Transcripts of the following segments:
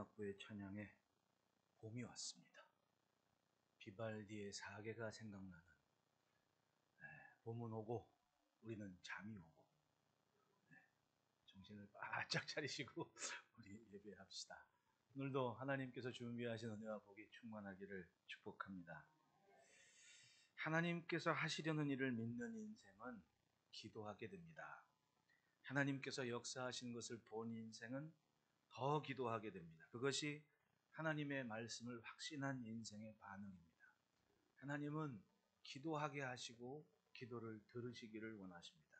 마지막부의 찬양에 봄이 왔습니다. 비발디의 사계가 생각나는 봄은 오고 우리는 잠이 오고 정신을 바짝 차리시고 우리 예배합시다. 오늘도 하나님께서 준비하신 은혜와 복이 충만하기를 축복합니다. 하나님께서 하시려는 일을 믿는 인생은 기도하게 됩니다. 하나님께서 역사하신 것을 본 인생은 더 기도하게 됩니다. 그것이 하나님의 말씀을 확신한 인생의 반응입니다. 하나님은 기도하게 하시고 기도를 들으시기를 원하십니다.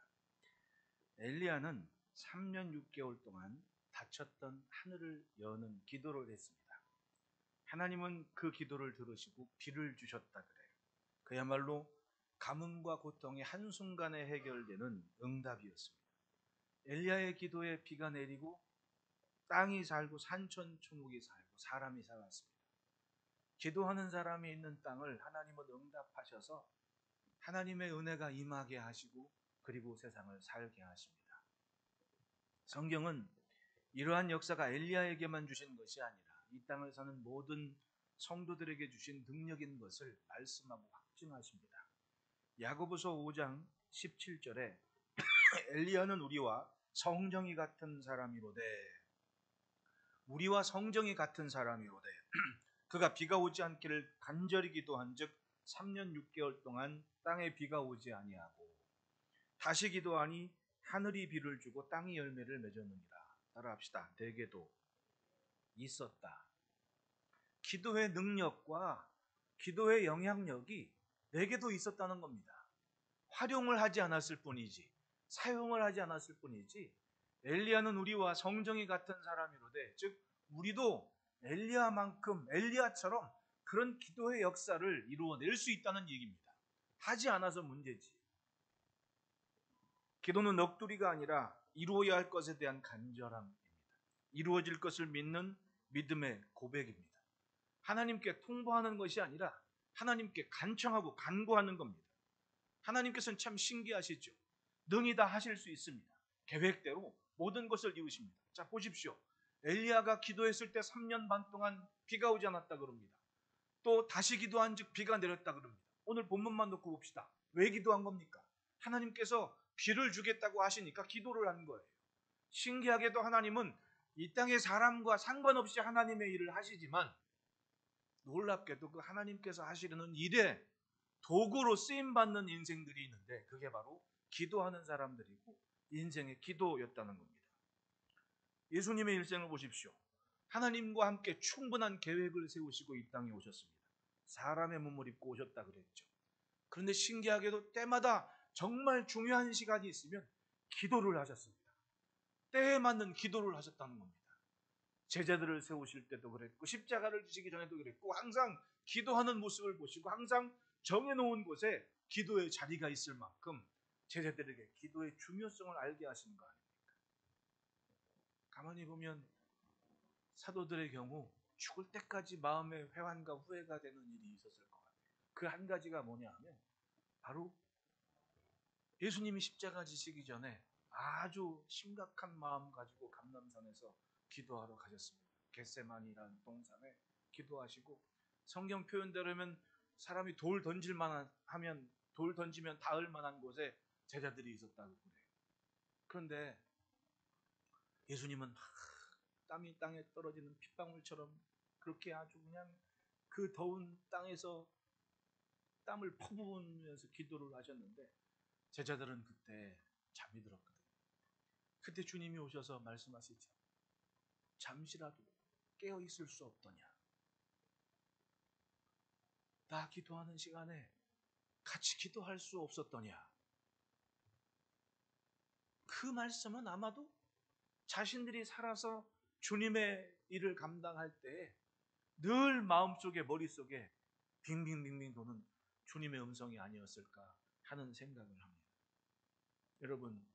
엘리야는 3년 6개월 동안 닫혔던 하늘을 여는 기도를 했습니다. 하나님은 그 기도를 들으시고 비를 주셨다 그래요. 그야말로 가뭄과 고통이 한순간에 해결되는 응답이었습니다. 엘리야의 기도에 비가 내리고 땅이 살고 산천초목이 살고 사람이 살았습니다. 기도하는 사람이 있는 땅을 하나님은 응답하셔서 하나님의 은혜가 임하게 하시고 그리고 세상을 살게 하십니다. 성경은 이러한 역사가 엘리야에게만 주신 것이 아니라 이 땅을 사는 모든 성도들에게 주신 능력인 것을 말씀하고 확증하십니다. 야고보서 5장 17절에 엘리야는 우리와 성정이 같은 사람이로되 우리와 성정이 같은 사람이로되 그가 비가 오지 않기를 간절히 기도한 즉 3년 6개월 동안 땅에 비가 오지 아니하고 다시 기도하니 하늘이 비를 주고 땅이 열매를 맺었느니라. 따라합시다. 내게도 있었다. 기도의 능력과 기도의 영향력이 내게도 있었다는 겁니다. 활용을 하지 않았을 뿐이지, 사용을 하지 않았을 뿐이지, 엘리야는 우리와 성정이 같은 사람이로되 즉 우리도 엘리야만큼 엘리야처럼 그런 기도의 역사를 이루어낼 수 있다는 얘기입니다. 하지 않아서 문제지. 기도는 넋두리가 아니라 이루어야 할 것에 대한 간절함입니다. 이루어질 것을 믿는 믿음의 고백입니다. 하나님께 통보하는 것이 아니라 하나님께 간청하고 간구하는 겁니다. 하나님께서는 참 신기하시죠. 능히 다 하실 수 있습니다. 계획대로 모든 것을 이루십니다. 자, 보십시오. 엘리야가 기도했을 때 3년 반 동안 비가 오지 않았다 그럽니다. 또 다시 기도한 즉 비가 내렸다 그럽니다. 오늘 본문만 놓고 봅시다. 왜 기도한 겁니까? 하나님께서 비를 주겠다고 하시니까 기도를 한 거예요. 신기하게도 하나님은 이 땅의 사람과 상관없이 하나님의 일을 하시지만 놀랍게도 그 하나님께서 하시려는 일에 도구로 쓰임받는 인생들이 있는데 그게 바로 기도하는 사람들이고 인생의 기도였다는 겁니다. 예수님의 일생을 보십시오. 하나님과 함께 충분한 계획을 세우시고 이 땅에 오셨습니다. 사람의 몸을 입고 오셨다 그랬죠. 그런데 신기하게도 때마다 정말 중요한 시간이 있으면 기도를 하셨습니다. 때에 맞는 기도를 하셨다는 겁니다. 제자들을 세우실 때도 그랬고 십자가를 지시기 전에도 그랬고 항상 기도하는 모습을 보시고 항상 정해놓은 곳에 기도의 자리가 있을 만큼 제자들에게 기도의 중요성을 알게 하신 거 아닙니까? 가만히 보면 사도들의 경우 죽을 때까지 마음의 회환과 후회가 되는 일이 있었을 것 같아요. 그 한 가지가 뭐냐 하면 바로 예수님이 십자가 지시기 전에 아주 심각한 마음 가지고 감람산에서 기도하러 가셨습니다. 겟세마니라는 동산에 기도하시고 성경 표현대로면 사람이 돌 던질 만한 하면 돌 던지면 닿을 만한 곳에 제자들이 있었다고 그래요. 그런데 예수님은 땀이 땅에 떨어지는 핏방울처럼 그렇게 아주 그냥 그 더운 땅에서 땀을 퍼부으면서 기도를 하셨는데 제자들은 그때 잠이 들었거든요. 그때 주님이 오셔서 말씀하시죠. 잠시라도 깨어 있을 수 없더냐. 나 기도하는 시간에 같이 기도할 수 없었더냐. 그 말씀은 아마도 자신들이 살아서 주님의 일을 감당할 때 늘 마음속에 머릿속에 빙빙빙빙 도는 주님의 음성이 아니었을까 하는 생각을 합니다. 여러분,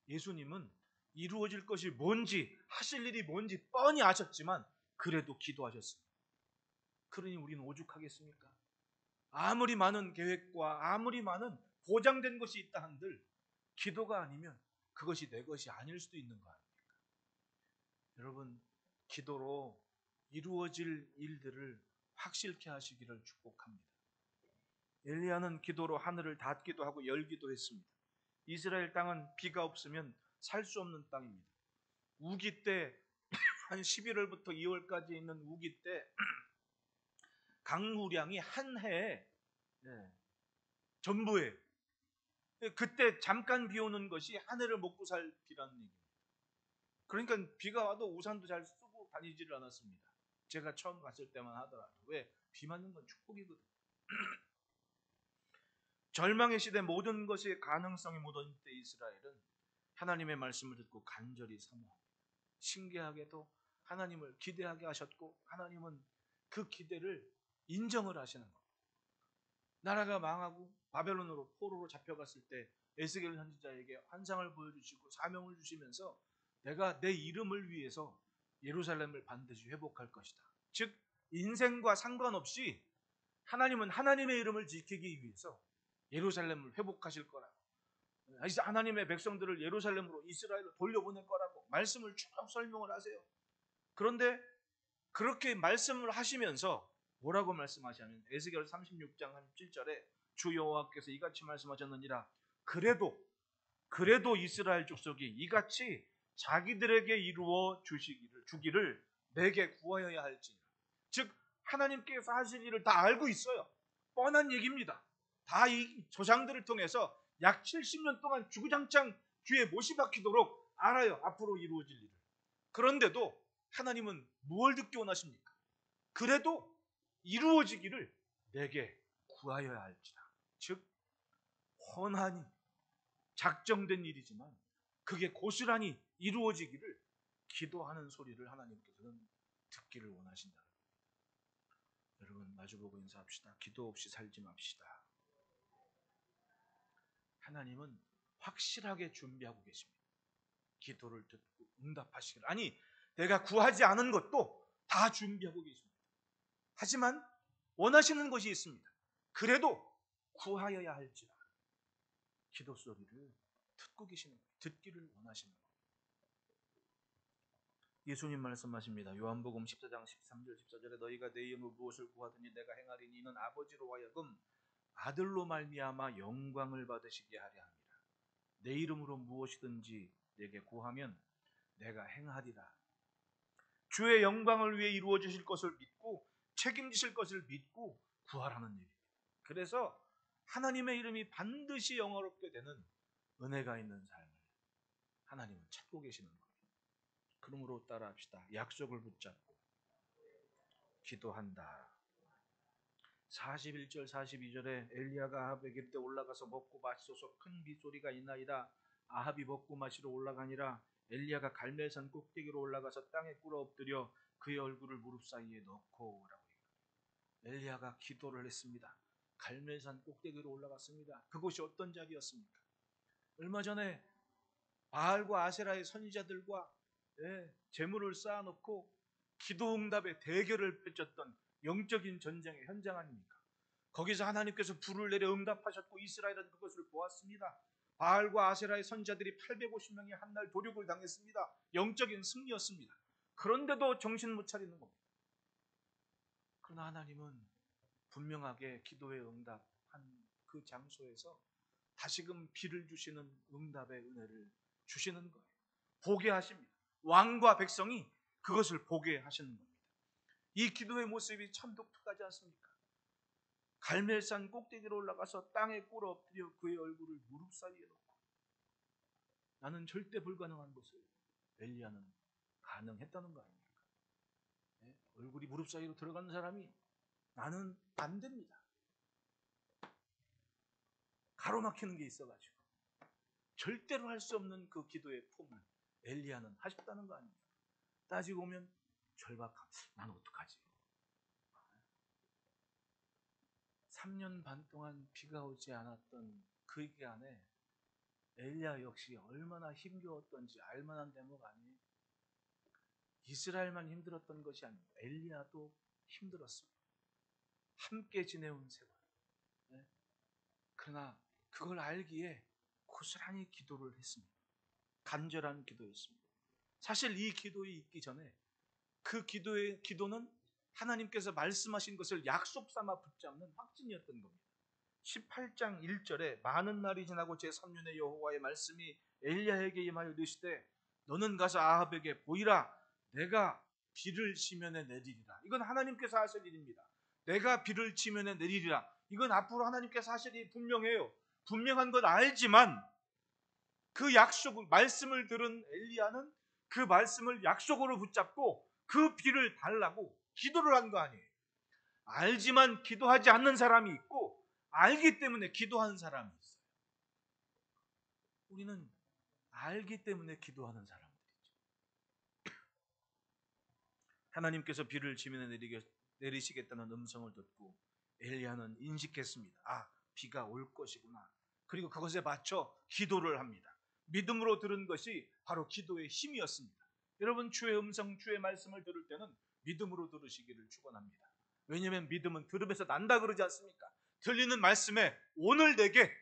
예수님은 이루어질 것이 뭔지 하실 일이 뭔지 뻔히 아셨지만 그래도 기도하셨습니다. 그러니 우리는 오죽하겠습니까? 아무리 많은 계획과 아무리 많은 보장된 것이 있다 한들 기도가 아니면 그것이 내 것이 아닐 수도 있는 거 아닙니까? 여러분, 기도로 이루어질 일들을 확실케 하시기를 축복합니다. 엘리야는 기도로 하늘을 닫기도 하고 열기도 했습니다. 이스라엘 땅은 비가 없으면 살 수 없는 땅입니다. 우기 때 한 11월부터 2월까지 있는 우기 때 강우량이 한 해에 전부예요. 그때 잠깐 비 오는 것이 한 해를 먹고 살 비라는 얘기입니다. 그러니까 비가 와도 우산도 잘 쓰고 다니지를 않았습니다. 제가 처음 갔을 때만 하더라도. 왜? 비 맞는 건 축복이거든요. 절망의 시대 모든 것이 가능성이 묻어있는 때 이스라엘은 하나님의 말씀을 듣고 간절히 사모합니다. 신기하게도 하나님을 기대하게 하셨고 하나님은 그 기대를 인정을 하시는 겁니다. 나라가 망하고 바벨론으로 포로로 잡혀갔을 때 에스겔 선지자에게 환상을 보여주시고 사명을 주시면서 내가 내 이름을 위해서 예루살렘을 반드시 회복할 것이다. 즉 인생과 상관없이 하나님은 하나님의 이름을 지키기 위해서 예루살렘을 회복하실 거라고, 하나님의 백성들을 예루살렘으로 이스라엘로 돌려보낼 거라고 말씀을 쭉 설명을 하세요. 그런데 그렇게 말씀을 하시면서 뭐라고 말씀하시냐면 에스겔 36장 한 7절에 주 여호와께서 이같이 말씀하셨느니라. 그래도 이스라엘 족속이 이같이 자기들에게 이루어 주기를 내게 구하여야 할지니라. 즉 하나님께서 하실 일을 다 알고 있어요. 뻔한 얘기입니다. 다 이 조상들을 통해서 약 70년 동안 주구장창 귀에 못이 박히도록 알아요. 앞으로 이루어질 일을. 그런데도 하나님은 무엇을 듣기 원하십니까? 그래도 이루어지기를 내게 구하여야 할지라. 즉 훤하니 작정된 일이지만 그게 고스란히 이루어지기를 기도하는 소리를 하나님께서는 듣기를 원하신다. 여러분 마주보고 인사합시다. 기도 없이 살지 맙시다. 하나님은 확실하게 준비하고 계십니다. 기도를 듣고 응답하시기를. 아니 내가 구하지 않은 것도 다 준비하고 계십니다. 하지만 원하시는 것이 있습니다. 그래도 구하여야 할지라. 기도 소리를 듣고 계시는 거예요. 듣기를 원하시는 거예요. 예수님 말씀하십니다. 요한복음 14장 13절 14절에 너희가 내 이름으로 무엇을 구하든지 내가 행하리니 이는 아버지로 하여금 아들로 말미암아 영광을 받으시게 하려 함이라. 내 이름으로 무엇이든지 내게 구하면 내가 행하리라. 주의 영광을 위해 이루어 주실 것을 믿고 책임지실 것을 믿고 구하라는 얘기입니다. 그래서 하나님의 이름이 반드시 영화롭게 되는 은혜가 있는 삶을 하나님은 찾고 계시는 거예요. 그러므로 따라합시다. 약속을 붙잡고 기도한다. 41절 42절에 엘리야가 아합에게 이르되 올라가서 먹고 마시소서 큰 빗소리가 있나이다. 아합이 먹고 마시러 올라가니라. 엘리야가 갈멜산 꼭대기로 올라가서 땅에 꿇어 엎드려 그의 얼굴을 무릎 사이에 넣고 라고 얘기합니다. 엘리야가 기도를 했습니다. 갈멜산 꼭대기로 올라갔습니다. 그곳이 어떤 자리였습니까? 얼마 전에 바알과 아세라의 선지자들과 재물을 쌓아놓고 기도 응답의 대결을 펼쳤던 영적인 전쟁의 현장 아닙니까? 거기서 하나님께서 불을 내려 응답하셨고 이스라엘은 그것을 보았습니다. 바알과 아세라의 선지자들이 850명이 한날 도륙을 당했습니다. 영적인 승리였습니다. 그런데도 정신 못 차리는 겁니다. 그러나 하나님은 분명하게 기도의 응답한 그 장소에서 다시금 비를 주시는 응답의 은혜를 주시는 거예요. 보게 하십니다. 왕과 백성이 그것을 보게 하시는 겁니다. 이 기도의 모습이 참 독특하지 않습니까? 갈멜산 꼭대기로 올라가서 땅에 꿇어 엎드려 그의 얼굴을 무릎 사이에 놓고, 나는 절대 불가능한 것을 엘리야는 가능했다는 거 아닙니까? 얼굴이 무릎 사이로 들어가는 사람이 나는 안 됩니다. 가로막히는 게 있어가지고 절대로 할 수 없는 그 기도의 품을 엘리야는 하셨다는 거 아닙니까? 따지고 보면 절박함. 난 어떡하지? 3년 반 동안 비가 오지 않았던 그 기간에 엘리야 역시 얼마나 힘겨웠던지 알만한 대목 아니에요? 이스라엘만 힘들었던 것이 아닙니다. 엘리야도 힘들었습니다. 함께 지내온 세월. 그러나 그걸 알기에 고스란히 기도를 했습니다. 간절한 기도였습니다. 사실 이 기도에 있기 전에 그 기도는 하나님께서 말씀하신 것을 약속 삼아 붙잡는 확증이었던 겁니다. 18장 1절에 많은 날이 지나고 제3년의 여호와의 말씀이 엘리야에게 임하여 이르시되 너는 가서 아합에게 보이라 내가 비를 시면에 내리리라. 이건 하나님께서 하실 일입니다. 내가 비를 치면에 내리리라. 이건 앞으로 하나님께서 하실 일이 분명해요. 분명한 건 알지만 그 약속을 말씀을 들은 엘리야는 그 말씀을 약속으로 붙잡고 그 비를 달라고 기도를 한 거 아니에요. 알지만 기도하지 않는 사람이 있고 알기 때문에 기도하는 사람이 있어요. 우리는 알기 때문에 기도하는 사람들이죠. 하나님께서 비를 지면에 내리시겠다는 음성을 듣고 엘리야는 인식했습니다. 아, 비가 올 것이구나. 그리고 그것에 맞춰 기도를 합니다. 믿음으로 들은 것이 바로 기도의 힘이었습니다. 여러분, 주의 음성, 주의 말씀을 들을 때는 믿음으로 들으시기를 축원합니다. 왜냐하면 믿음은 들음에서 난다 그러지 않습니까? 들리는 말씀에 오늘 내게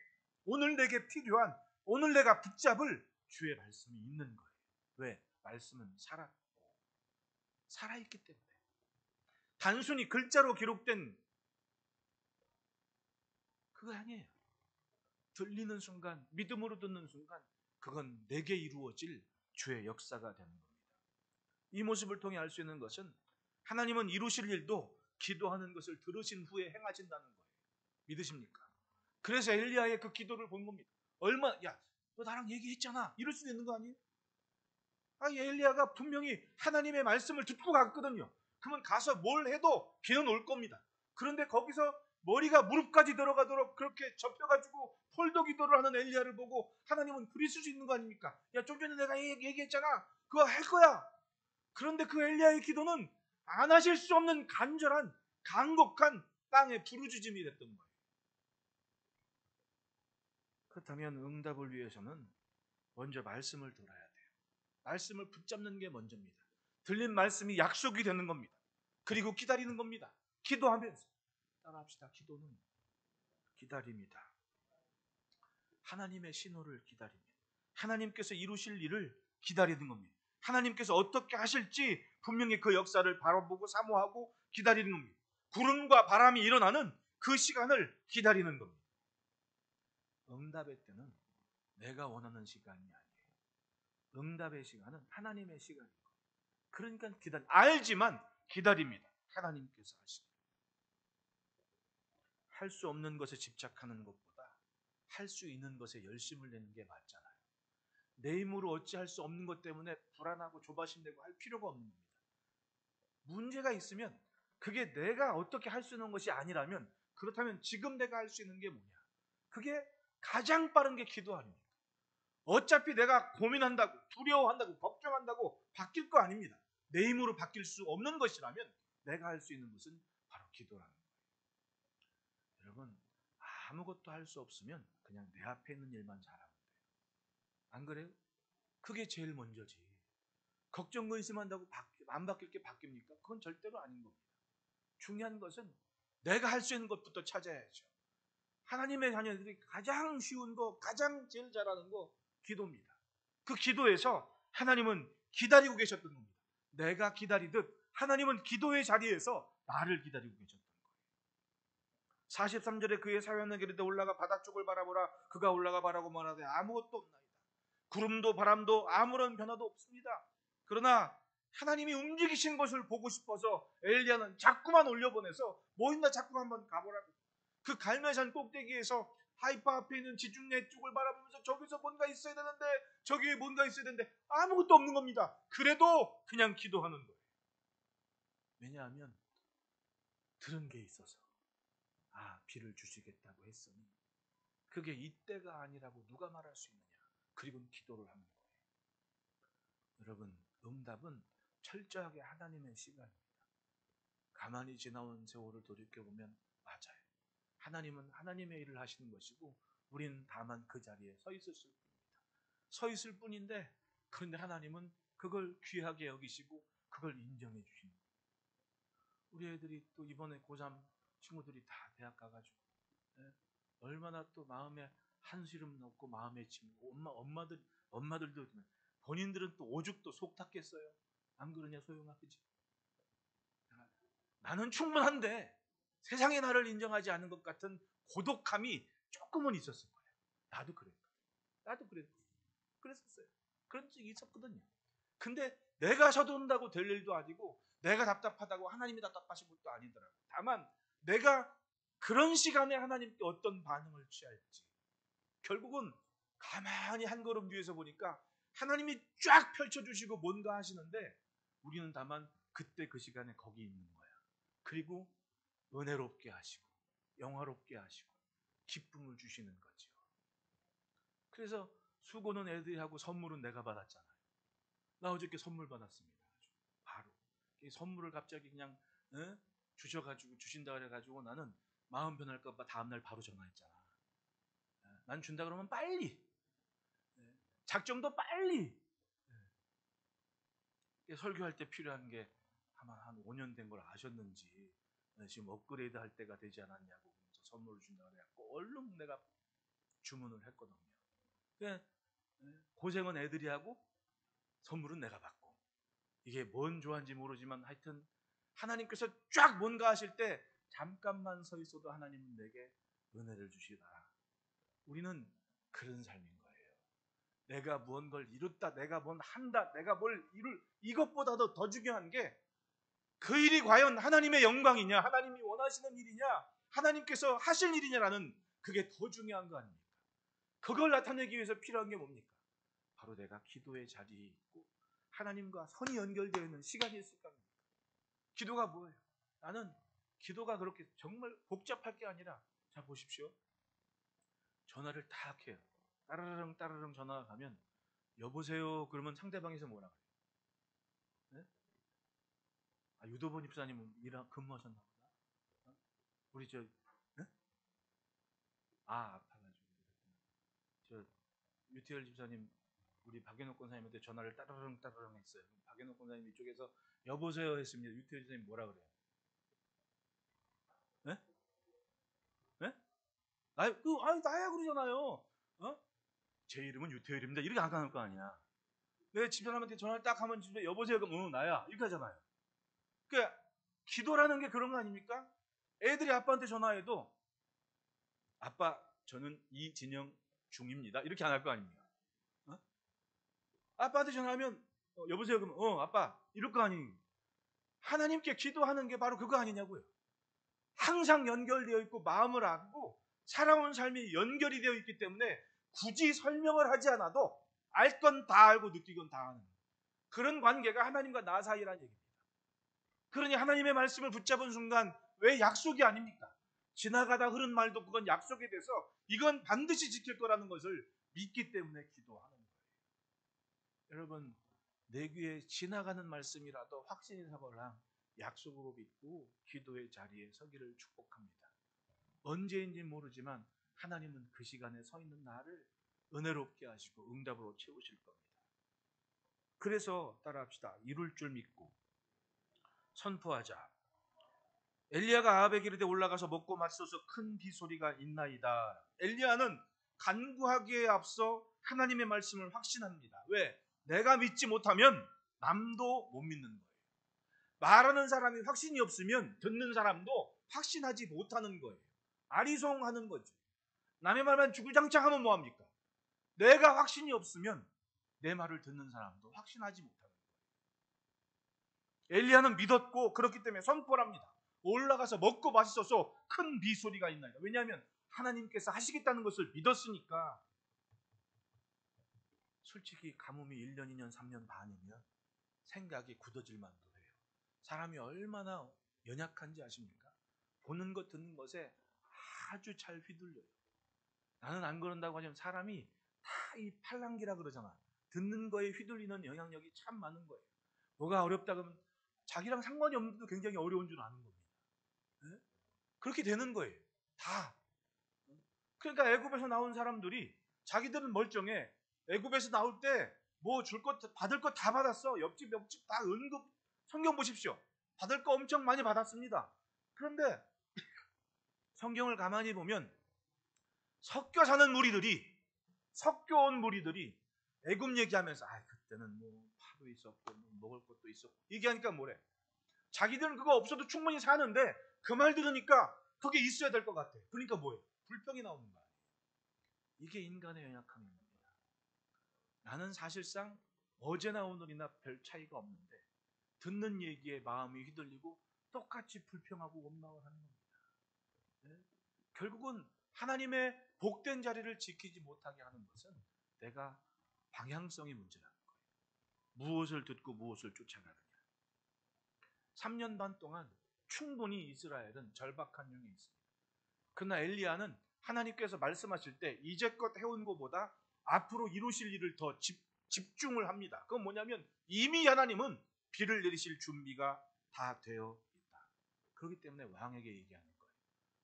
필요한, 오늘 내가 붙잡을 주의 말씀이 있는 거예요. 왜? 말씀은 살아있기 때문에. 단순히 글자로 기록된 그거 아니에요. 들리는 순간, 믿음으로 듣는 순간 그건 내게 이루어질 주의 역사가 되는 겁니다. 이 모습을 통해 알 수 있는 것은 하나님은 이루실 일도 기도하는 것을 들으신 후에 행하신다는 거예요. 믿으십니까? 그래서 엘리야의 그 기도를 본 겁니다. 야, 너 나랑 얘기했잖아. 이럴 수도 있는 거 아니에요? 엘리야가 분명히 하나님의 말씀을 듣고 갔거든요. 그러면 가서 뭘 해도 비는 올 겁니다. 그런데 거기서 머리가 무릎까지 들어가도록 그렇게 접혀가지고 폴더기도를 하는 엘리야를 보고 하나님은 그리실 수 있는 거 아닙니까? 야, 좀 전에 내가 얘기했잖아. 그거 할 거야. 그런데 그 엘리야의 기도는 안 하실 수 없는 간절한, 간곡한 땅의 부르짖음이 됐던 거예요. 그렇다면 응답을 위해서는 먼저 말씀을 들어야 돼요. 말씀을 붙잡는 게 먼저입니다. 들린 말씀이 약속이 되는 겁니다. 그리고 기다리는 겁니다. 기도하면서. 따라합시다. 기도는 기다립니다. 하나님의 신호를 기다립니다. 하나님께서 이루실 일을 기다리는 겁니다. 하나님께서 어떻게 하실지 분명히 그 역사를 바라보고 사모하고 기다리는 겁니다. 구름과 바람이 일어나는 그 시간을 기다리는 겁니다. 응답의 때는 내가 원하는 시간이 아니에요. 응답의 시간은 하나님의 시간이고, 그러니까 알지만 기다립니다. 하나님께서 하시고. 할 수 없는 것에 집착하는 것보다 할 수 있는 것에 열심을 내는 게 맞잖아요. 내 힘으로 어찌할 수 없는 것 때문에 불안하고 조바심 내고 할 필요가 없는 겁니다. 문제가 있으면 그게 내가 어떻게 할 수 있는 것이 아니라면, 그렇다면 지금 내가 할 수 있는 게 뭐냐? 그게 가장 빠른 게 기도 아닙니까? 어차피 내가 고민한다고, 두려워한다고, 걱정한다고 바뀔 거 아닙니다. 내 힘으로 바뀔 수 없는 것이라면 내가 할 수 있는 것은 바로 기도라는 거예요. 여러분, 아무것도 할 수 없으면 그냥 내 앞에 있는 일만 잘하면 돼요. 안 그래요? 그게 제일 먼저지. 걱정 근심한다고 안 바뀔 게 바뀝니까? 그건 절대로 아닌 겁니다. 중요한 것은 내가 할 수 있는 것부터 찾아야죠. 하나님의 자녀들이 가장 쉬운 거, 가장 제일 잘하는 거 기도입니다. 그 기도에서 하나님은 기다리고 계셨던 겁니다. 내가 기다리듯 하나님은 기도의 자리에서 나를 기다리고 계셨던 거예요. 43절에 그의 사위하는 길에 올라가 바다 쪽을 바라보라. 그가 올라가 바라고 말하되 아무것도 없나이다. 구름도 바람도 아무런 변화도 없습니다. 그러나 하나님이 움직이신 것을 보고 싶어서 엘리야는 자꾸만 올려보내서 뭐 있나 자꾸 한번 가보라고. 그 갈멜산 꼭대기에서 하이파 앞에 있는 지중해 쪽을 바라보면서 저기서 뭔가 있어야 되는데, 저기에 뭔가 있어야 되는데 아무것도 없는 겁니다. 그래도 그냥 기도하는 거예요. 왜냐하면 들은 게 있어서. 비를 주시겠다고 했으니 그게 이때가 아니라고 누가 말할 수 있느냐. 그리고는 기도를 하는 거예요. 여러분, 응답은 철저하게 하나님의 시간입니다. 가만히 지나온 세월을 돌이켜보면 맞아요. 하나님은 하나님의 일을 하시는 것이고 우리는 다만 그 자리에 서 있을 뿐입니다. 서 있을 뿐인데, 그런데 하나님은 그걸 귀하게 여기시고 그걸 인정해 주시는 거예요. 우리 애들이 또 이번에 고3 친구들이 다 대학 가가지고 얼마나 또 마음에 한시름 넣고 마음에 짐고, 엄마들도 본인들은 또 오죽도 속 탔겠어요. 안 그러냐 소영아, 그지? 나는 충분한데 세상이 나를 인정하지 않는 것 같은 고독함이 조금은 있었을 거예요. 나도 그랬거든. 나도 그랬었어요. 그런 적이 있었거든요. 근데 내가 서둔다고 될 일도 아니고 내가 답답하다고 하나님이 답답하신 것도 아니더라고요. 다만 내가 그런 시간에 하나님께 어떤 반응을 취할지, 결국은 가만히 한 걸음 뒤에서 보니까 하나님이 쫙 펼쳐주시고 뭔가 하시는데 우리는 다만 그때 그 시간에 거기 있는 거야. 그리고 은혜롭게 하시고 영화롭게 하시고 기쁨을 주시는 거죠. 그래서 수고는 애들이 하고 선물은 내가 받았잖아요. 나 어저께 선물 받았습니다. 바로 이 선물을 갑자기 그냥 주셔가지고 주신다 그래가지고 나는 마음 변할까 봐 다음날 바로 전화했잖아. 난 준다 그러면 빨리, 작정도 빨리. 설교할 때 필요한 게 아마 한 5년 된 걸 아셨는지 지금 업그레이드 할 때가 되지 않았냐고 선물을 준다 그래갖고 얼른 내가 주문을 했거든요. 고생은 애들이 하고 선물은 내가 받고, 이게 뭔 조화인지 모르지만 하여튼 하나님께서 쫙 뭔가 하실 때 잠깐만 서 있어도 하나님은 내게 은혜를 주시다. 우리는 그런 삶인 거예요. 내가 무언가를 이뤘다, 내가 뭘 한다, 내가 뭘 이룰, 이것보다도 더 중요한 게 그 일이 과연 하나님의 영광이냐, 하나님이 원하시는 일이냐, 하나님께서 하실 일이냐라는, 그게 더 중요한 거 아닙니까? 그걸 나타내기 위해서 필요한 게 뭡니까? 바로 내가 기도의 자리에 있고 하나님과 선이 연결되어 있는 시간이 있을 겁니다. 기도가 뭐예요? 나는 기도가 그렇게 정말 복잡할 게 아니라, 자 보십시오. 전화를 딱 해요. 따르릉 따르릉 전화가 가면 여보세요 그러면 상대방에서 뭐라 그래요? 네? 아, 유도본 집사님은 근무하셨나 보다. 우리 네? 아파가지고 저 유태열 집사님, 우리 박연옥 권사님한테 전화를 따르릉 따르릉 했어요. 박연옥 권사님 이쪽에서 여보세요 했습니다. 유태열 집사님 뭐라 그래요? 네? 네? 나야 그러잖아요. 제 이름은 유태열입니다. 이렇게 안 가는 거 아니야. 내가 집사람한테 전화를 딱 하면 집에 여보세요 그럼 나야 이렇게 하잖아요. 그러니까 기도라는 게 그런 거 아닙니까? 애들이 아빠한테 전화해도 아빠 저는 이진영 중입니다 이렇게 안 할 거 아닙니까? 아빠한테 전화하면 여보세요 그러면 아빠 이럴 거 아니. 하나님께 기도하는 게 바로 그거 아니냐고요. 항상 연결되어 있고 마음을 알고 살아온 삶이 연결이 되어 있기 때문에 굳이 설명을 하지 않아도 알 건 다 알고 느끼 건 다 하는 그런 관계가 하나님과 나 사이라는 얘기입니다. 그러니 하나님의 말씀을 붙잡은 순간 왜 약속이 아닙니까? 지나가다 흐른 말도 그건 약속이 돼서 이건 반드시 지킬 거라는 것을 믿기 때문에 기도하는 거예요. 여러분, 내 귀에 지나가는 말씀이라도 확신이 사거나 약속으로 믿고 기도의 자리에 서기를 축복합니다. 언제인지 모르지만 하나님은 그 시간에 서 있는 나를 은혜롭게 하시고 응답으로 채우실 겁니다. 그래서 따라합시다. 이룰 줄 믿고 선포하자. 엘리야가 아합에게 이르되 올라가서 먹고 마시소서 큰 비소리가 있나이다. 엘리야는 간구하기에 앞서 하나님의 말씀을 확신합니다. 왜? 내가 믿지 못하면 남도 못 믿는 거예요. 말하는 사람이 확신이 없으면 듣는 사람도 확신하지 못하는 거예요. 아리송하는 거죠. 남의 말만 주구장창하면 뭐합니까? 내가 확신이 없으면 내 말을 듣는 사람도 확신하지 못하는 거예요. 엘리야는 믿었고 그렇기 때문에 선포를 합니다. 올라가서 먹고 마시소서 큰 비소리가 있나이다. 왜냐하면 하나님께서 하시겠다는 것을 믿었으니까. 솔직히 가뭄이 1년, 2년, 3년 반이면 생각이 굳어질 만도 해요. 사람이 얼마나 연약한지 아십니까? 보는 것 듣는 것에 아주 잘 휘둘려요. 나는 안 그런다고 하지만 사람이 다 이 팔랑귀라 그러잖아. 듣는 거에 휘둘리는 영향력이 참 많은 거예요. 뭐가 어렵다 그러면 자기랑 상관이 없는데도 굉장히 어려운 줄 아는 겁니다. 네? 그렇게 되는 거예요. 다. 그러니까 애굽에서 나온 사람들이 자기들은 멀쩡해. 애굽에서 나올 때 뭐 줄 것 받을 것 다 받았어. 옆집 다 은급. 성경 보십시오. 받을 거 엄청 많이 받았습니다. 그런데 성경을 가만히 보면 섞여 사는 무리들이, 섞여 온 무리들이 애굽 얘기하면서 그때는 뭐 파도 있었고 뭐 먹을 것도 있었고 얘기하니까 뭐래? 자기들은 그거 없어도 충분히 사는데 그 말 들으니까 그게 있어야 될 것 같아. 그러니까 뭐예요? 불평이 나오는 거야. 이게 인간의 연약함입니다. 나는 사실상 어제나 오늘이나 별 차이가 없는데 듣는 얘기에 마음이 휘둘리고 똑같이 불평하고 원망을 하는 겁니다. 네? 결국은 하나님의 복된 자리를 지키지 못하게 하는 것은 내가 방향성이 문제라는 거예요. 무엇을 듣고 무엇을 쫓아가느냐. 3년 반 동안 충분히 이스라엘은 절박한 중에 있습니다. 그러나 엘리야는 하나님께서 말씀하실 때 이제껏 해온 것보다 앞으로 이루실 일을 더 집중을 합니다. 그건 뭐냐면 이미 하나님은 비를 내리실 준비가 다 되어 있다. 그렇기 때문에 왕에게 얘기하는 거예요.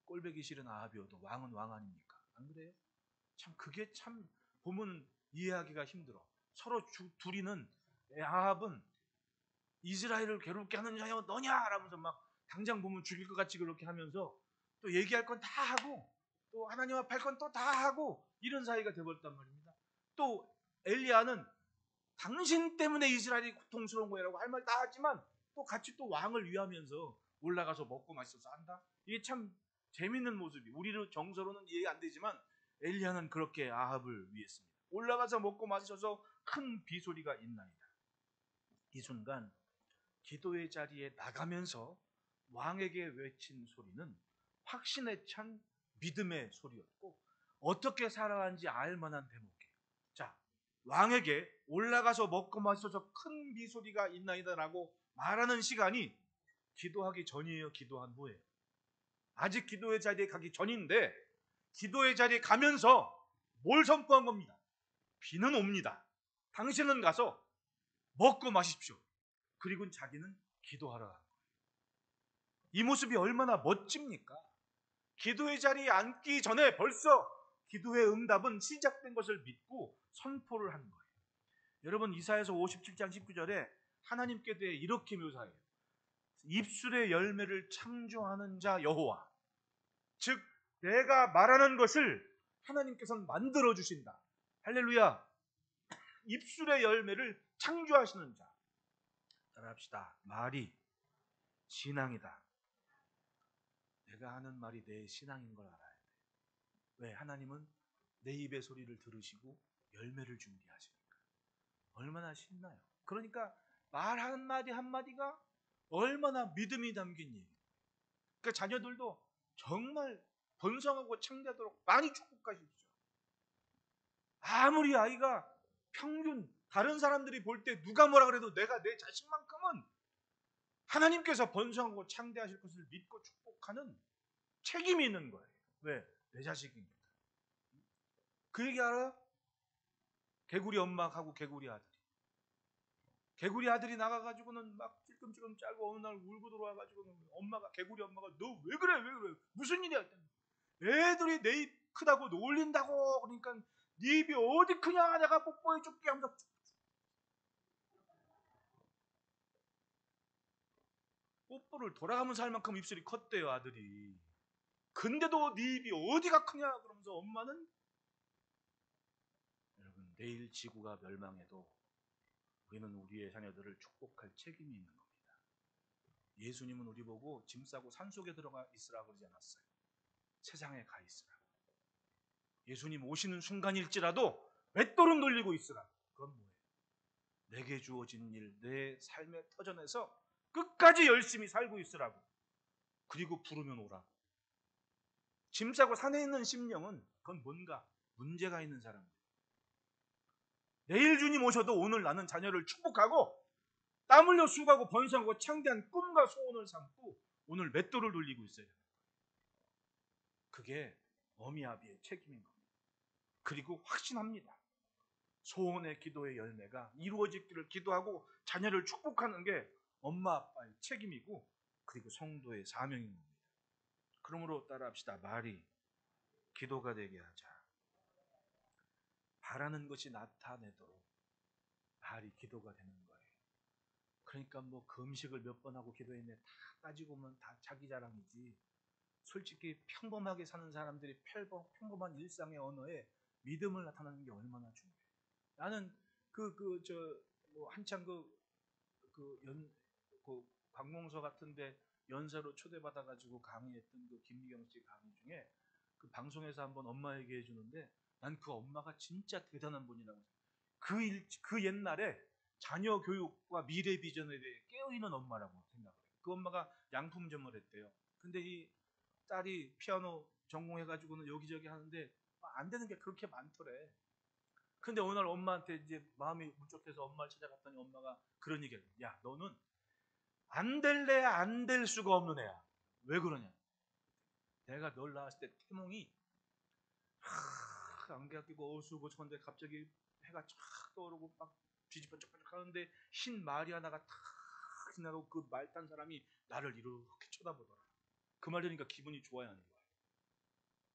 꼴보기 싫은 아합이어도 왕은 왕 아닙니까? 안 그래요? 참 그게 참 보면 이해하기가 힘들어. 서로 둘이는 아합은 이스라엘을 괴롭게 하는 자여 너냐? 라면서 막 당장 보면 죽일 것 같이 그렇게 하면서 또 얘기할 건 다 하고 또 하나님 앞에 할 건 또 다 하고 이런 사이가 되어버렸단 말입니다. 또 엘리야는 당신 때문에 이스라엘이 고통스러운 거라고 할 말 다 하지만 또 같이 또 왕을 위하면서 올라가서 먹고 마셔서 한다. 이게 참 재밌는 모습이 우리로 정서로는 이해가 안 되지만 엘리야는 그렇게 아합을 위했습니다. 올라가서 먹고 마셔서 큰 비소리가 있나이다. 이 순간 기도의 자리에 나가면서 왕에게 외친 소리는 확신에 찬 믿음의 소리였고 어떻게 살아가는지 알만한 대목이에요. 자, 왕에게 올라가서 먹고 마셔서 큰 비소리가 있나이다라고 말하는 시간이 기도하기 전이에요, 기도한 후에? 아직 기도의 자리에 가기 전인데 기도의 자리에 가면서 뭘 선포한 겁니다. 비는 옵니다. 당신은 가서 먹고 마십시오. 그리고 자기는 기도하라 한 거예요. 이 모습이 얼마나 멋집니까? 기도의 자리에 앉기 전에 벌써 기도의 응답은 시작된 것을 믿고 선포를 하는 거예요. 여러분 이사야서 57장 19절에 하나님께 대해 이렇게 묘사해요. 입술의 열매를 창조하는 자 여호와, 즉 내가 말하는 것을 하나님께서는 만들어 주신다. 할렐루야. 입술의 열매를 창조하시는 자. 따라합시다. 말이 신앙이다. 내가 하는 말이 내 신앙인 걸 알아야 돼. 왜? 하나님은 내 입의 소리를 들으시고 열매를 준비하시니까. 얼마나 신나요. 그러니까 말 한마디 한마디가 얼마나 믿음이 담긴 얘기예요. 그러니까 자녀들도 정말 번성하고 창대하도록 많이 축복하십시오. 아무리 아이가 평균 다른 사람들이 볼 때 누가 뭐라 그래도 내가 내 자식만큼은 하나님께서 번성하고 창대하실 것을 믿고 축복하는 책임이 있는 거예요. 왜? 내 자식이니까. 그 얘기 알아? 개구리 엄마하고 개구리 아들이. 개구리 아들이 나가가지고는 막 찔끔찔끔 짜고 어느 날 울고 들어와가지고 엄마가 개구리 엄마가 너 왜 그래 왜 그래 무슨 일이야? 애들이 내 입 크다고 놀린다고. 그러니까 네 입이 어디 크냐 내가 뽀뽀해 줄게 하면서 뽀뽀를 돌아가면서 할 만큼 입술이 컸대요 아들이. 근데도 네 입이 어디가 크냐 그러면서 엄마는 여러분 내일 지구가 멸망해도 우리는 우리의 자녀들을 축복할 책임이 있는 겁니다. 예수님은 우리 보고 짐 싸고 산속에 들어가 있으라 그러지 않았어요. 세상에 가 있으라. 예수님 오시는 순간일지라도 맷돌은 돌리고 있으라. 그건 뭐예요? 내게 주어진 일, 내 삶의 터전에서 끝까지 열심히 살고 있으라고. 그리고 부르면 오라고. 짐 싸고 산에 있는 심령은 그건 뭔가 문제가 있는 사람들. 내일 주님 오셔도 오늘 나는 자녀를 축복하고 땀 흘려 수고하고 번성하고 창대한 꿈과 소원을 삼고 오늘 맷돌을 돌리고 있어야 됩니다. 그게 어미 아비의 책임인 겁니다. 그리고 확신합니다. 소원의 기도의 열매가 이루어지기를 기도하고 자녀를 축복하는 게 엄마 아빠의 책임이고 그리고 성도의 사명인 겁니다. 그러므로 따라합시다. 말이 기도가 되게 하자. 바라는 것이 나타내도록 말이 기도가 되는 거예요. 그러니까 뭐 금식을 몇 번 하고 기도했네 다 따지고 보면 다 자기 자랑이지. 솔직히 평범하게 사는 사람들이 평범한 일상의 언어에 믿음을 나타내는 게 얼마나 중요해요. 나는 한창 관공서 같은데 연사로 초대받아가지고 강의했던 그 김미경 씨 강의 중에 그 방송에서 한번 엄마 얘기해 주는데 난 그 엄마가 진짜 대단한 분이라고 생각해요. 그 옛날에 자녀 교육과 미래 비전에 대해 깨어있는 엄마라고 생각을 해요. 그 엄마가 양품점을 했대요. 근데 이 딸이 피아노 전공해가지고는 여기저기 하는데 안 되는 게 그렇게 많더래. 근데 어느 날 엄마한테 이제 마음이 울적해서 엄마를 찾아갔더니 엄마가 그런 얘기를 해요. 야, 너는 안 될래 안 될 수가 없는 애야. 왜 그러냐? 내가 널 낳았을 때 태몽이 안개가 끼고 어수고저건데 갑자기 해가 쫙 떠오르고 막 뒤집어쩍 하는데 흰 말이 하나가 탁 지나가고 그 말 탄 사람이 나를 이렇게 쳐다보더라. 그 말 들으니까 기분이 좋아야 하는 거야.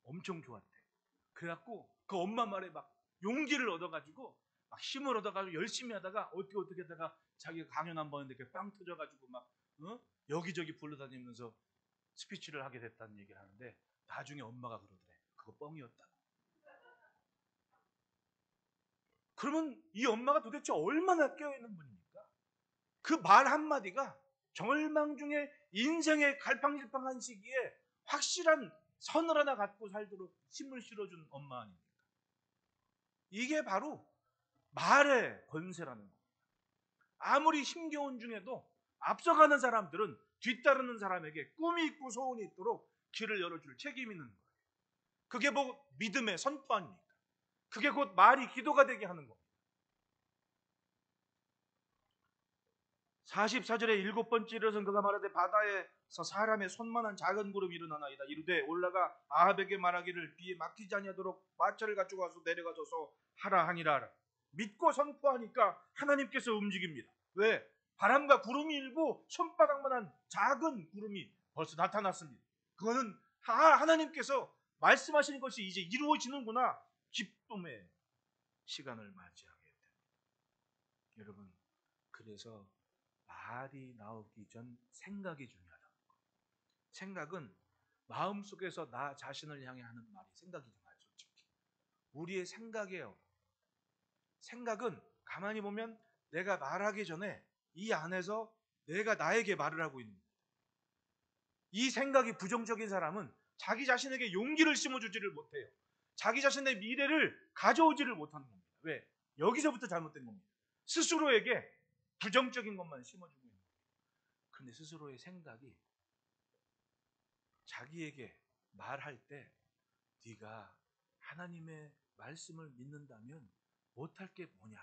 엄청 좋았대. 그래갖고 그 엄마 말에 막 용기를 얻어가지고 막 힘을 얻어가지고 열심히 하다가 어떻게 하다가 자기가 강연 한 번 했는데 이렇게 빵 터져가지고 막 여기저기 불러다니면서 스피치를 하게 됐다는 얘기를 하는데 나중에 엄마가 그러더래. 그거 뻥이었다고. 그러면 이 엄마가 도대체 얼마나 깨어있는 분입니까? 그 말 한마디가 절망 중에 인생의 갈팡질팡한 시기에 확실한 선을 하나 갖고 살도록 힘을 실어준 엄마 아닙니까? 이게 바로 말의 권세라는 겁니다. 아무리 힘겨운 중에도 앞서가는 사람들은 뒤따르는 사람에게 꿈이 있고 소원이 있도록 길을 열어줄 책임이 있는 거예요. 그게 뭐 믿음의 선포 아닙니까? 그게 곧 말이 기도가 되게 하는 겁니다. 44절에 일곱 번째 일어선 그가 말하되 바다에서 사람의 손만한 작은 구름이 일어나나이다. 이르되 올라가 아합에게 말하기를 비에 막히지 아니하도록 마차를 가지고 와서 내려가줘서 하라 하니라. 믿고 선포하니까 하나님께서 움직입니다. 왜? 바람과 구름이 일고 손바닥만한 작은 구름이 벌써 나타났습니다. 그거는 하나님께서 말씀하시는 것이 이제 이루어지는구나. 기쁨의 시간을 맞이하게 됩니다. 여러분, 그래서 말이 나오기 전 생각이 중요하다는 거예요. 생각은 마음속에서 나 자신을 향해 하는 말이 생각이잖아요. 솔직히 우리의 생각이에요. 생각은 가만히 보면 내가 말하기 전에 이 안에서 내가 나에게 말을 하고 있는 거예요. 이 생각이 부정적인 사람은 자기 자신에게 용기를 심어주지를 못해요. 자기 자신의 미래를 가져오지를 못하는 겁니다. 왜? 여기서부터 잘못된 겁니다. 스스로에게 부정적인 것만 심어주고 있는 거예요. 그런데 스스로의 생각이 자기에게 말할 때 네가 하나님의 말씀을 믿는다면 못할 게 뭐냐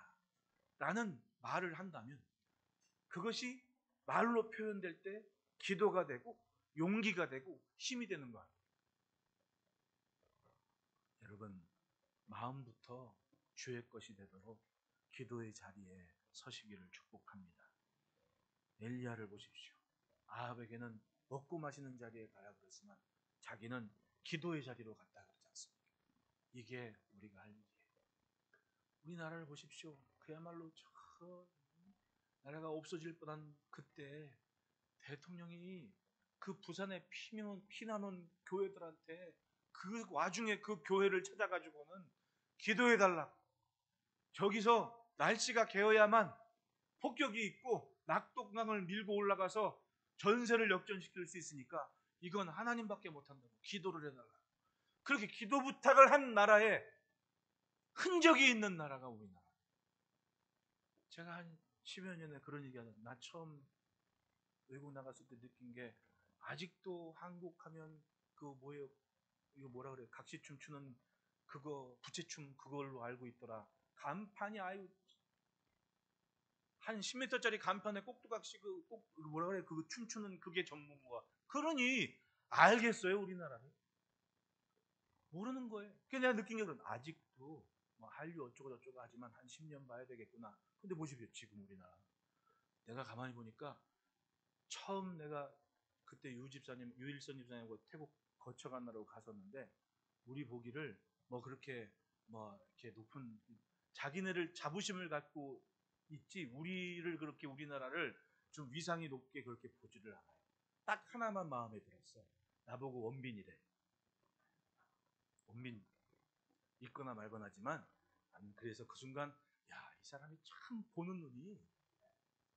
라는 말을 한다면 그것이 말로 표현될 때 기도가 되고 용기가 되고 힘이 되는 거 아니에요. 여러분, 마음부터 주의 것이 되도록 기도의 자리에 서시기를 축복합니다. 엘리야를 보십시오. 아합에게는 먹고 마시는 자리에 가라 그랬지만 자기는 기도의 자리로 갔다 그러지 않습니까? 이게 우리가 할 일이에요. 우리나라를 보십시오. 그야말로 저 나라가 없어질 뻔한 그때 대통령이 그 부산에 피난 온 교회들한테 그 와중에 그 교회를 찾아가지고는 기도해달라. 저기서 날씨가 개어야만 폭격이 있고 낙동강을 밀고 올라가서 전세를 역전시킬 수 있으니까 이건 하나님밖에 못한다고 기도를 해달라. 그렇게 기도 부탁을 한 나라에 흔적이 있는 나라가 우리나라. 제가 한 10여 년에 그런 얘기하는 나 처음 외국 나갔을 때 느낀 게 아직도 한국 하면 그 뭐예요? 이거 뭐라 그래요? 각시춤 추는 그거 부채춤 그걸로 알고 있더라. 간판이 아유 한 10m짜리 간판에 꼭두각시 꼭 뭐라 그래? 그 춤추는 그게 전문가. 그러니 알겠어요, 우리나라는. 모르는 거예요. 그래서 내가 느낀 게 그런 아직도 뭐 한류 어쩌고 저쩌고 하지만 한 10년 봐야 되겠구나. 근데 보십시오, 지금 우리나라. 내가 가만히 보니까 처음 내가 그때 유일선 집사님하고 태국 거쳐간다고 갔었는데 우리 보기를 뭐 그렇게 뭐 이렇게 높은 자기네를 자부심을 갖고 있지 우리를 그렇게 우리나라를 좀 위상이 높게 그렇게 보지를 않아요. 딱 하나만 마음에 들었어. 나보고 원빈이래. 원빈 있거나 말거나지만 나는 그래서 그 순간 야, 이 사람이 참 보는 눈이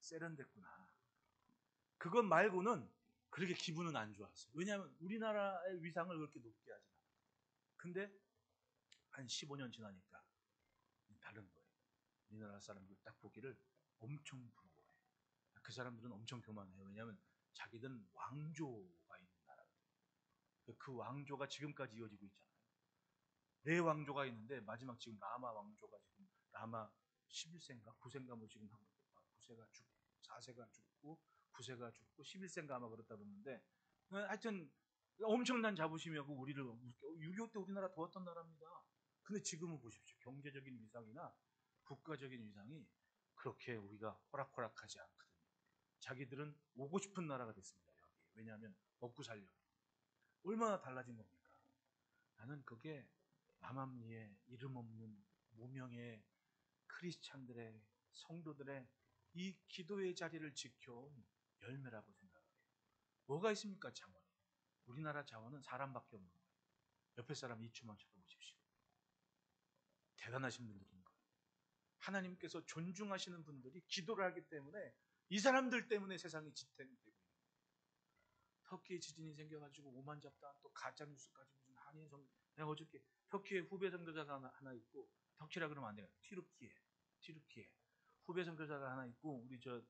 세련됐구나. 그것 말고는 그렇게 기분은 안 좋았어요. 왜냐하면 우리나라의 위상을 그렇게 높게 하지 않았거든요. 근데 한 15년 지나니까 다른 거예요. 우리나라 사람들 딱 보기를 엄청 부러워해요. 그 사람들은 엄청 교만해요. 왜냐하면 자기들은 왕조가 있는 나라거든요. 그 왕조가 지금까지 이어지고 있잖아요. 네 왕조가 있는데 마지막 지금 라마 왕조가 지금 라마 11세인가 9세인가 뭐 지금 한 9세가 죽고 4세가 죽고 9세가 죽고 11세인가 아마 그렇다 그러는데 하여튼 엄청난 자부심이었고 우리를 6.25 때 우리나라 도왔던 나라입니다. 근데 지금은 보십시오. 경제적인 위상이나 국가적인 위상이 그렇게 우리가 호락호락하지 않거든요. 자기들은 오고 싶은 나라가 됐습니다. 여기. 왜냐하면 먹고 살려고. 얼마나 달라진 겁니까? 나는 그게 남암리에 이름 없는 무명의 크리스찬들의 성도들의 이 기도의 자리를 지켜온 열매라고 생각해요. 뭐가 있습니까? 자원이. 우리나라 자원은 사람밖에 없는 거예요. 옆에 사람 이춤만 쳐다보십시오. 대단하신 분들인 거예요. 하나님께서 존중하시는 분들이 기도를 하기 때문에 이 사람들 때문에 세상이 지탱되고 있는 거예요. 터키에 지진이 생겨가지고 오만잡다한 또 가짜뉴스까지 무슨 한인 성 내가 어저께 터키에 후배 선교사가 하나 있고 터키라 그러면 안 돼요. 튀르키예 후배 선교사가 하나 있고 우리 저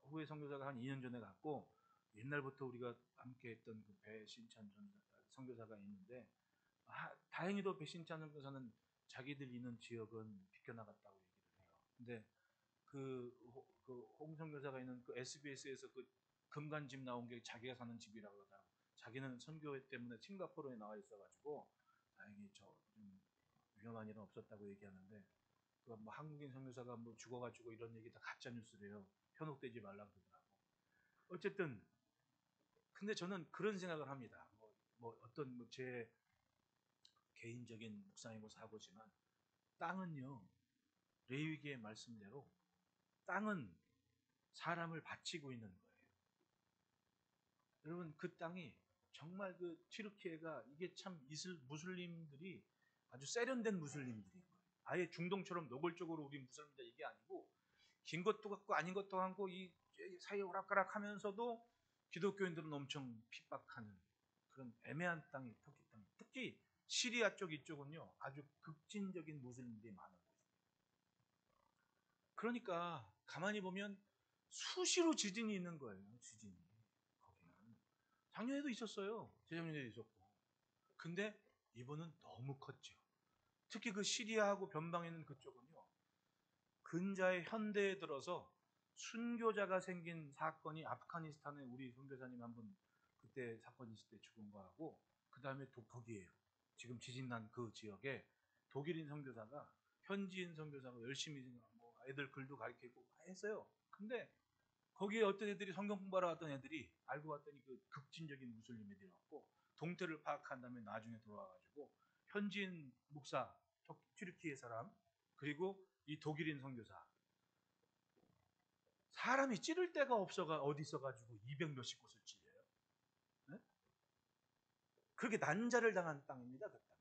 후배 선교사가 한 2년 전에 갔고 옛날부터 우리가 함께했던 그 배신찬 선교사가 있는데 다행히도 배신찬 선교사는 자기들 있는 지역은 비켜나갔다고 얘기를 해요. 근데 홍 선교사가 있는 그 SBS에서 그 금관집 나온 게 자기가 사는 집이라고 하더라고. 자기는 선교 때문에 싱가포르에 나와 있어가지고 다행히 좀 위험한 일은 없었다고 얘기하는데 뭐 한국인 선교사가 뭐 죽어가지고 이런 얘기 다 가짜 뉴스래요. 현혹되지 말라고 그러더라고. 어쨌든 근데 저는 그런 생각을 합니다. 뭐 어떤 제 개인적인 묵상이고 사고지만 땅은요 레위기의 말씀대로 땅은 사람을 바치고 있는 거예요. 여러분 그 땅이 정말 그 튀르키예가 이게 참 무슬림들이 아주 세련된 무슬림들인 거예요. 아예 중동처럼 노골적으로 우리 무슬림이다 이게 아니고 긴 것도 같고 아닌 것도 같고 이 사이에 오락가락하면서도 기독교인들은 엄청 핍박하는 그런 애매한 땅이 터키 땅. 특히 시리아 쪽 이쪽은요 아주 극진적인 무슬림들이 많은 곳입니다. 그러니까 가만히 보면 수시로 지진이 있는 거예요. 지진이 거기는 작년에도 있었어요. 재작년에도 있었고. 근데 이번은 너무 컸죠. 특히 그 시리아하고 변방에 있는 그쪽은요. 근자의 현대에 들어서 순교자가 생긴 사건이 아프가니스탄에 우리 선교사님 한 분 그때 사건 있을 때 죽은 거하고 그 다음에 거기에요. 지금 지진 난 그 지역에 독일인 선교사가 현지인 선교사가 열심히 뭐 애들 글도 가르치고 했어요. 근데 거기에 어떤 애들이 성경 공부하러 왔던 애들이 알고 봤더니 그 극진적인 무슬림 애들이었고 동태를 파악한 다음에 나중에 돌아와가지고 현지인 목사 튀르키예 사람 그리고 이 독일인 선교사 사람이 찌를 데가 없어가 어디 있어가지고 200 몇십 곳을 찔려요. 네? 그렇게 난자를 당한 땅입니다. 그 땅.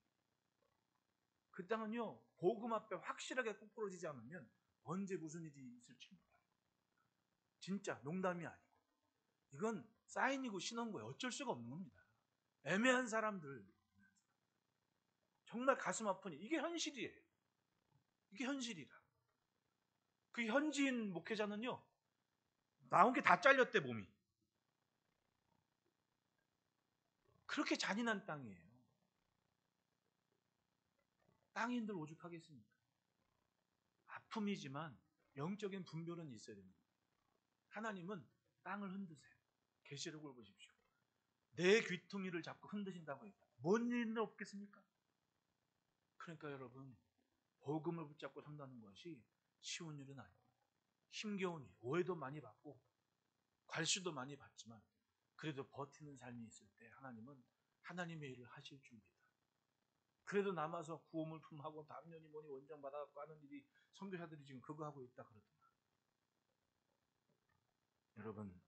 그 땅은요 복음 앞에 확실하게 ቁ꾸러지지 않으면 언제 무슨 일이 있을지 몰라요. 진짜 농담이 아니고 이건 사인이고 신원 거예요. 어쩔 수가 없는 겁니다. 애매한 사람들 정말 가슴 아프니 이게 현실이에요. 이게 현실이라. 그 현지인 목회자는요 나온 게 다 잘렸대 몸이. 그렇게 잔인한 땅이에요. 땅인들 오죽하겠습니까? 아픔이지만 영적인 분별은 있어야 됩니다. 하나님은 땅을 흔드세요. 계시록을 보십시오. 내 귀퉁이를 잡고 흔드신다고 얘기해요. 뭔 일은 없겠습니까? 그러니까 여러분 복음을 붙잡고 산다는 것이 쉬운 일은 아닙니다. 힘겨운 일, 오해도 많이 받고 괄수도 많이 받지만 그래도 버티는 삶이 있을 때 하나님은 하나님의 일을 하실 줄입니다. 그래도 남아서 구호물 품하고 담년이 뭐니 원장 받아갖고 하는 일이 선교사들이 지금 그거 하고 있다 그러더만. 여러분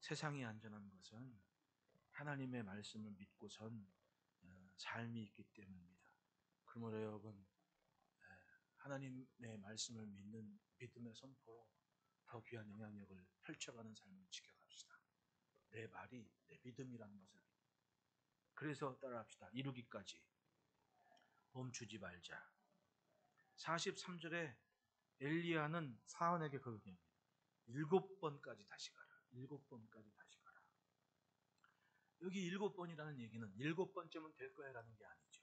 세상이 안전한 것은 하나님의 말씀을 믿고선 삶이 있기 때문입니다. 그러므로 여러분 하나님의 말씀을 믿는 믿음의 선포로 더 귀한 영향력을 펼쳐가는 삶을 지켜갑시다. 내 말이 내 믿음이라는 것을. 그래서 따라합시다. 이루기까지 멈추지 말자. 43절에 엘리야는 사원에게 그렇게 합니다. 7번까지 다시 가라. 7번까지 다시 가라. 여기 7번이라는 얘기는 7번쯤은 될 거야 라는 게 아니죠.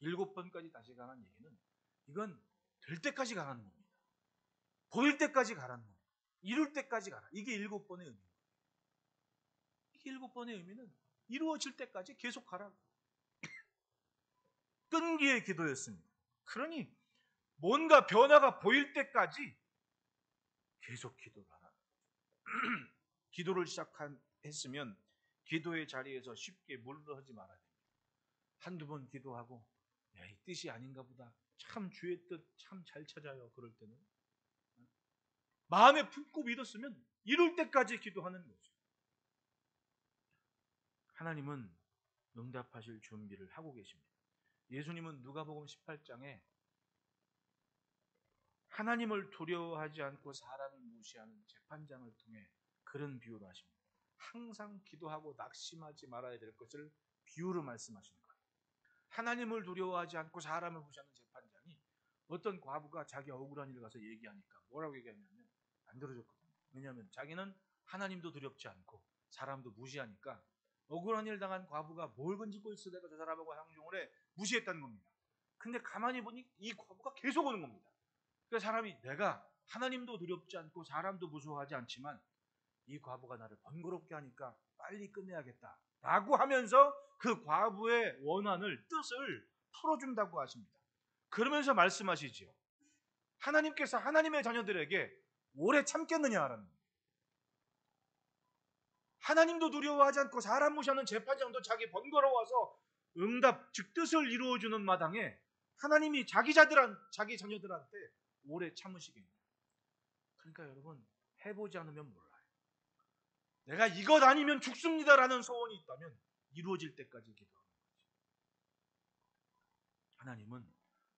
7번까지 다시 가라는 얘기는 이건 될 때까지 가라는 겁니다. 보일 때까지 가라는 겁니다. 이룰 때까지 가라. 이게 7번의 의미입니다. 이게 7번의 의미는 이루어질 때까지 계속 가라고. 끈기의 기도였습니다. 그러니 뭔가 변화가 보일 때까지 계속 기도를 하라. 기도를 시작했으면 기도의 자리에서 쉽게 물러서지 말아야 됩니다. 한두 번 기도하고 이 뜻이 아닌가 보다. 참 주의 뜻 참 잘 찾아요. 그럴 때는 마음에 품고 믿었으면 이룰 때까지 기도하는 거죠. 하나님은 응답하실 준비를 하고 계십니다. 예수님은 누가복음 18장에 하나님을 두려워하지 않고 사람을 무시하는 재판장을 통해 그런 비유를 하십니다. 항상 기도하고 낙심하지 말아야 될 것을 비유로 말씀하시는 거예요. 하나님을 두려워하지 않고 사람을 무시하는 재판장이 어떤 과부가 자기 억울한 일을 가서 얘기하니까 뭐라고 얘기하냐면 안 들어줬거든요. 왜냐하면 자기는 하나님도 두렵지 않고 사람도 무시하니까 억울한 일 당한 과부가 뭘 건지고 있어 내가 저 사람하고 상종을 해 무시했다는 겁니다. 근데 가만히 보니 이 과부가 계속 오는 겁니다. 그래서 사람이 내가 하나님도 두렵지 않고 사람도 무서워하지 않지만 이 과부가 나를 번거롭게 하니까 빨리 끝내야겠다 라고 하면서 그 과부의 원한을 뜻을 풀어준다고 하십니다. 그러면서 말씀하시지요. 하나님께서 하나님의 자녀들에게 오래 참겠느냐라는 거예요. 하나님도 두려워하지 않고 사람 무시하는 재판장도 자기 번거로워서 응답 즉 뜻을 이루어주는 마당에 하나님이 자기 자녀들한테 오래 참으시겠냐. 그러니까 여러분 해보지 않으면 몰라요. 내가 이것 아니면 죽습니다라는 소원이 있다면 이루어질 때까지 기도하는 거죠. 하나님은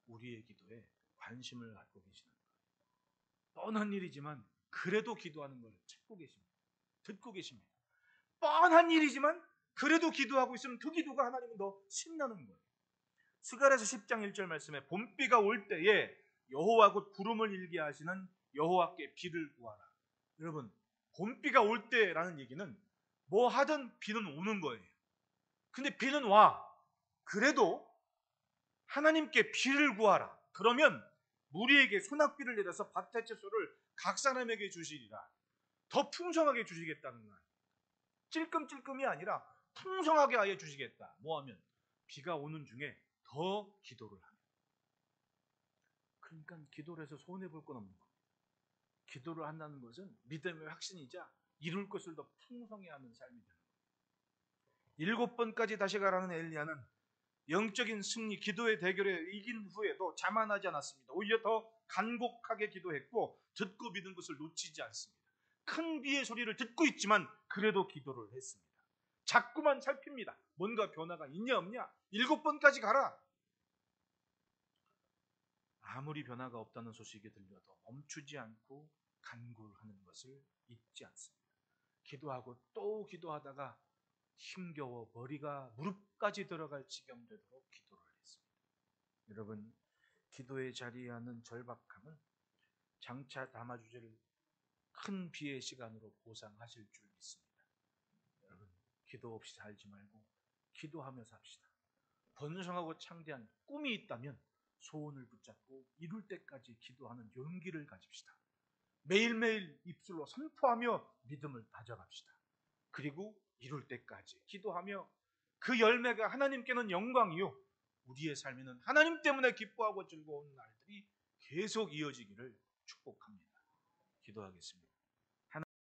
우리의 기도에 관심을 갖고 계시는 거예요. 뻔한 일이지만 그래도 기도하는 걸 찾고 계십니다. 듣고 계십니다. 뻔한 일이지만 그래도 기도하고 있으면 그 기도가 하나님은 더 신나는 거예요. 스가랴서 10장 1절 말씀에 봄비가 올 때에 여호와 곧 구름을 일게 하시는 여호와께 비를 구하라. 여러분 봄비가 올 때라는 얘기는 뭐 하든 비는 오는 거예요. 근데 비는 와. 그래도 하나님께 비를 구하라. 그러면 무리에게 소낙비를 내려서 밭의 채소를 각 사람에게 주시리라. 더 풍성하게 주시겠다는 거예요. 찔끔찔끔이 아니라 풍성하게 아예 주시겠다. 뭐하면? 비가 오는 중에 더 기도를 하면. 그러니까 기도를 해서 손해볼 건 없는 겁니다. 기도를 한다는 것은 믿음의 확신이자 이룰 것을 더 풍성히 하는 삶이 되는 거예요. 7번까지 다시 가라는 엘리야는 영적인 승리, 기도의 대결에 이긴 후에도 자만하지 않았습니다. 오히려 더 간곡하게 기도했고 듣고 믿은 것을 놓치지 않습니다. 큰 비의 소리를 듣고 있지만 그래도 기도를 했습니다. 자꾸만 살핍니다. 뭔가 변화가 있냐 없냐. 7번까지 가라. 아무리 변화가 없다는 소식이 들려도 멈추지 않고 간구하는 것을 잊지 않습니다. 기도하고 또 기도하다가 힘겨워 머리가 무릎까지 들어갈 지경 되도록 기도를 했습니다. 여러분 기도의 자리에 앉는 절박함은 장차 담아주실 큰 비의 시간으로 보상하실 줄 믿습니다. 여러분 기도 없이 살지 말고 기도하며 삽시다. 번성하고 창대한 꿈이 있다면 소원을 붙잡고 이룰 때까지 기도하는 용기를 가집시다. 매일매일 입술로 선포하며 믿음을 다져갑시다. 그리고 이룰 때까지 기도하며 그 열매가 하나님께는 영광이요 우리의 삶에는 하나님 때문에 기뻐하고 즐거운 날들이 계속 이어지기를 축복합니다. 기도하겠습니다.